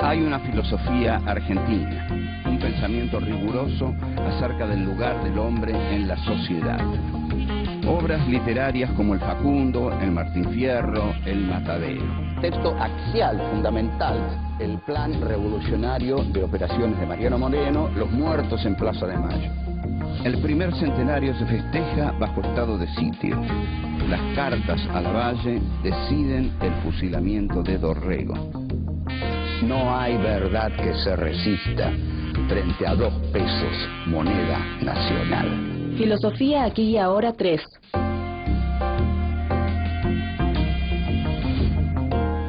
Hay una filosofía argentina, un pensamiento riguroso acerca del lugar del hombre en la sociedad. Obras literarias como el Facundo, el Martín Fierro, el Matadero. Texto axial, fundamental, el plan revolucionario de operaciones de Mariano Moreno, Los muertos en Plaza de Mayo. El primer centenario se festeja bajo estado de sitio. Las cartas a Lavalle deciden el fusilamiento de Dorrego. No hay verdad que se resista frente a 2 pesos, moneda nacional. Filosofía aquí y ahora 3.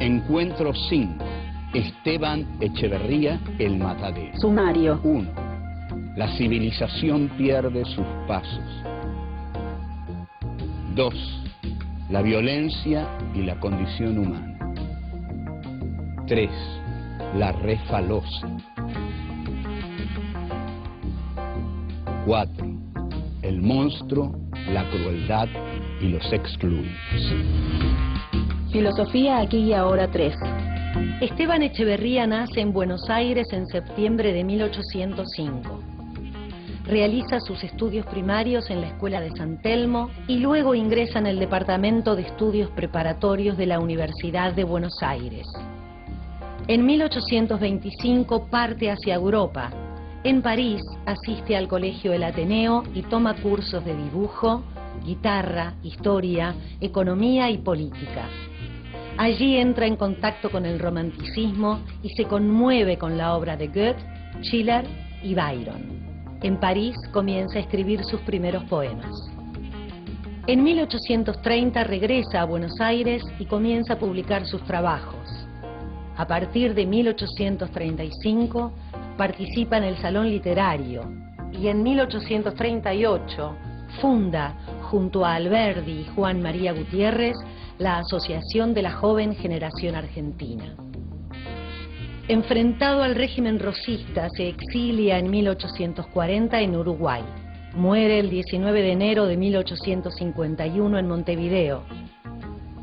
Encuentro 5. Esteban Echeverría, el Matadero. Sumario. 1. La civilización pierde sus pasos. 2. La violencia y la condición humana. 3. La refalosa. 4. El monstruo, la crueldad y los excluidos. Filosofía aquí y ahora 3. Esteban Echeverría nace en Buenos Aires en septiembre de 1805. Realiza sus estudios primarios en la Escuela de San Telmo y luego ingresa en el Departamento de Estudios Preparatorios de la Universidad de Buenos Aires. En 1825 parte hacia Europa. En París asiste al Colegio El Ateneo y toma cursos de dibujo, guitarra, historia, economía y política. Allí entra en contacto con el romanticismo y se conmueve con la obra de Goethe, Schiller y Byron. En París comienza a escribir sus primeros poemas. En 1830 regresa a Buenos Aires y comienza a publicar sus trabajos. A partir de 1835 participa en el Salón Literario y en 1838 funda, junto a Alberdi y Juan María Gutiérrez, la Asociación de la Joven Generación Argentina. Enfrentado al régimen rosista, se exilia en 1840 en Uruguay. Muere el 19 de enero de 1851 en Montevideo.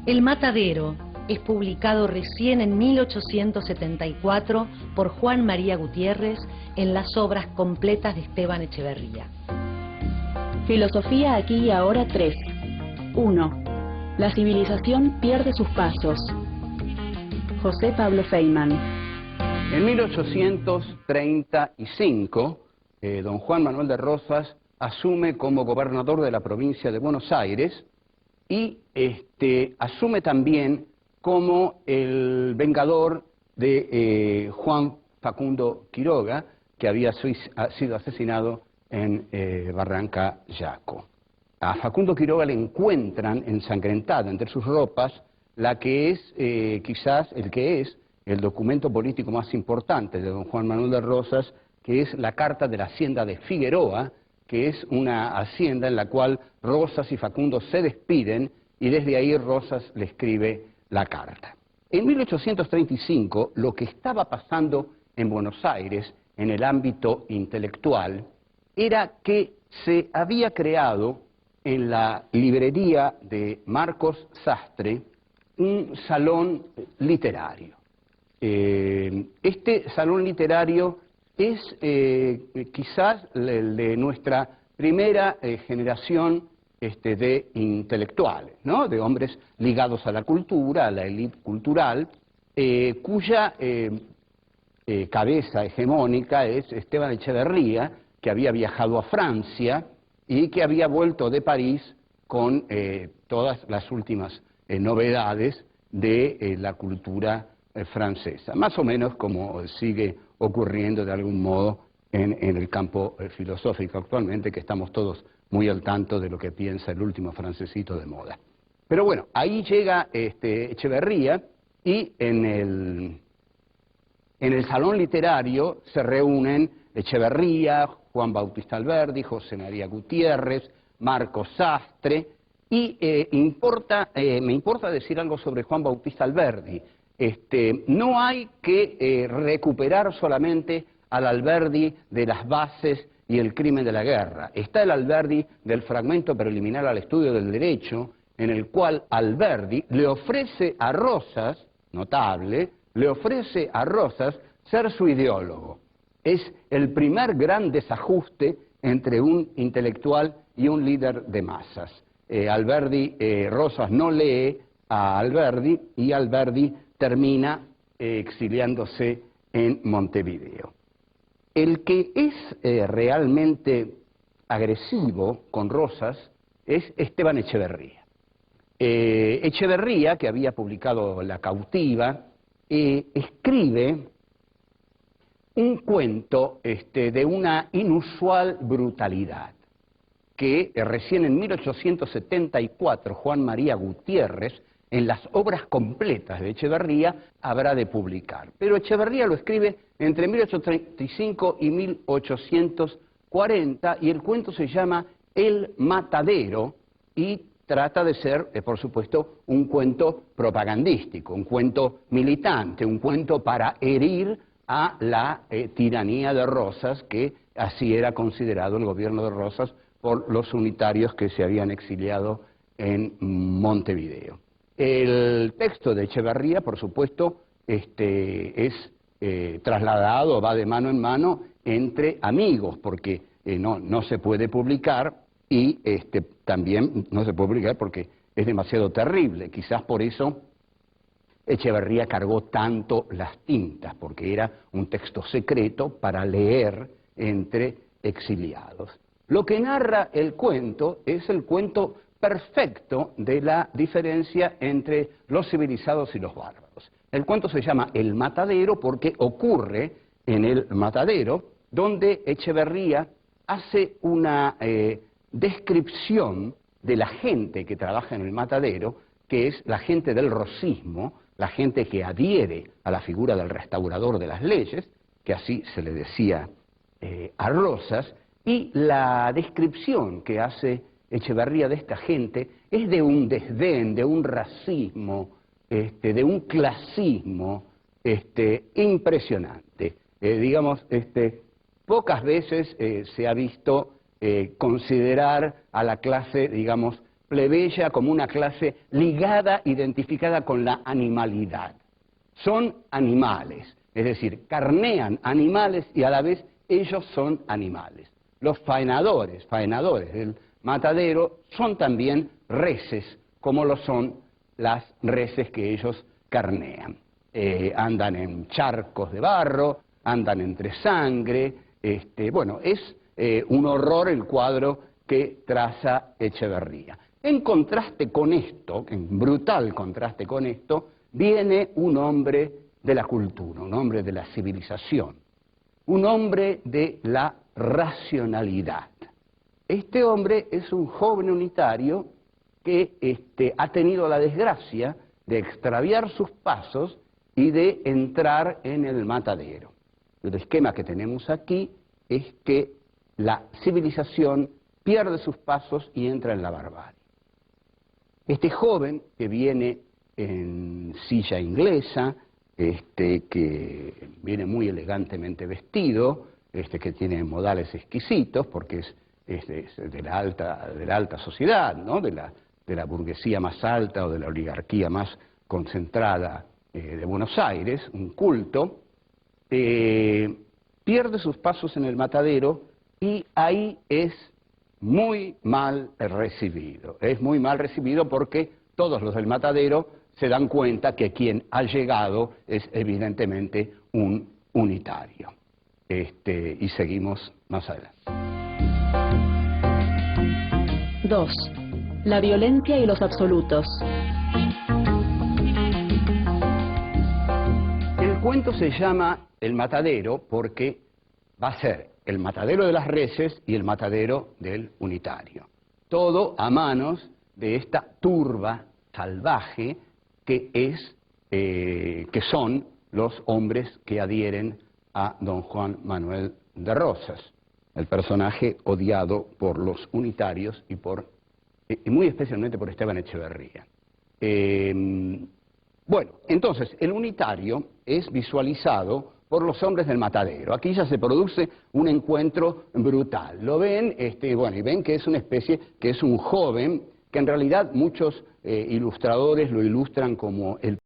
El Matadero es publicado recién en 1874 por Juan María Gutiérrez en las obras completas de Esteban Echeverría. Filosofía aquí y ahora 3. 1. La civilización pierde sus pasos. José Pablo Feynman. En 1835, don Juan Manuel de Rosas asume como gobernador de la provincia de Buenos Aires y asume también como el vengador de Juan Facundo Quiroga, que había sido asesinado en Barranca Yaco. A Facundo Quiroga le encuentran ensangrentada entre sus ropas la que es quizás el documento político más importante de don Juan Manuel de Rosas, que es la Carta de la Hacienda de Figueroa, que es una hacienda en la cual Rosas y Facundo se despiden y desde ahí Rosas le escribe la carta. En 1835 lo que estaba pasando en Buenos Aires en el ámbito intelectual era que se había creado en la librería de Marcos Sastre un salón literario. Este salón literario es quizás el de nuestra primera generación de intelectuales, ¿no? De hombres ligados a la cultura, a la élite cultural, cuya cabeza hegemónica es Esteban Echeverría, que había viajado a Francia y que había vuelto de París con todas las últimas novedades de la cultura francesa, más o menos como sigue ocurriendo de algún modo en el campo filosófico actualmente, que estamos todos muy al tanto de lo que piensa el último francesito de moda. Pero bueno, ahí llega Echeverría y en el salón literario se reúnen Echeverría, Juan Bautista Alberdi, José María Gutiérrez, Marcos Sastre, y me importa decir algo sobre Juan Bautista Alberdi. No hay que recuperar solamente al Alberdi de las bases y el crimen de la guerra. Está el Alberdi del fragmento preliminar al estudio del derecho, en el cual Alberdi le ofrece a Rosas, notable, le ofrece a Rosas ser su ideólogo. Es el primer gran desajuste entre un intelectual y un líder de masas. Rosas no lee a Alberdi y Alberdi termina exiliándose en Montevideo. El que es realmente agresivo con Rosas es Esteban Echeverría. Echeverría, que había publicado La cautiva, escribe un cuento de una inusual brutalidad, que recién en 1874 Juan María Gutiérrez, en las obras completas de Echeverría, habrá de publicar. Pero Echeverría lo escribe entre 1835 y 1840, y el cuento se llama El matadero, y trata de ser, por supuesto, un cuento propagandístico, un cuento militante, un cuento para herir a la tiranía de Rosas, que así era considerado el gobierno de Rosas por los unitarios que se habían exiliado en Montevideo. El texto de Echeverría, por supuesto, es trasladado, va de mano en mano entre amigos, porque no se puede publicar, y también no se puede publicar porque es demasiado terrible. Quizás por eso Echeverría cargó tanto las tintas, porque era un texto secreto para leer entre exiliados. Lo que narra el cuento es el cuento perfecto de la diferencia entre los civilizados y los bárbaros. El cuento se llama El matadero porque ocurre en el matadero, donde Echeverría hace una descripción de la gente que trabaja en el matadero, que es la gente del rosismo, la gente que adhiere a la figura del restaurador de las leyes, que así se le decía a Rosas, y la descripción que hace Echeverría de esta gente es de un desdén, de un racismo, de un clasismo impresionante. Pocas veces se ha visto considerar a la clase, digamos, plebeya como una clase ligada, identificada con la animalidad. Son animales, es decir, carnean animales y a la vez ellos son animales. Los faenadores del matadero son también reses, como lo son las reses que ellos carnean. Andan en charcos de barro, andan entre sangre, es un horror el cuadro que traza Echeverría. En contraste con esto, en brutal contraste con esto, viene un hombre de la cultura, un hombre de la civilización, un hombre de la racionalidad. Este hombre es un joven unitario que ha tenido la desgracia de extraviar sus pasos y de entrar en el matadero. El esquema que tenemos aquí es que la civilización pierde sus pasos y entra en la barbarie. Este joven que viene en silla inglesa, que viene muy elegantemente vestido, que tiene modales exquisitos, porque es de la alta sociedad, ¿no? de la burguesía más alta o de la oligarquía más concentrada de Buenos Aires, un culto, pierde sus pasos en el matadero y ahí es muy mal recibido. Es muy mal recibido porque todos los del matadero se dan cuenta que quien ha llegado es evidentemente un unitario. Y seguimos más adelante. 2. La violencia y los absolutos. El cuento se llama El matadero porque va a ser el matadero de las reses y el matadero del unitario. Todo a manos de esta turba salvaje que son los hombres que adhieren a don Juan Manuel de Rosas, el personaje odiado por los unitarios y muy especialmente por Esteban Echeverría. Entonces, el unitario es visualizado por los hombres del matadero. Aquí ya se produce un encuentro brutal. Lo ven, y ven que es una especie, que es un joven, que en realidad muchos ilustradores lo ilustran como el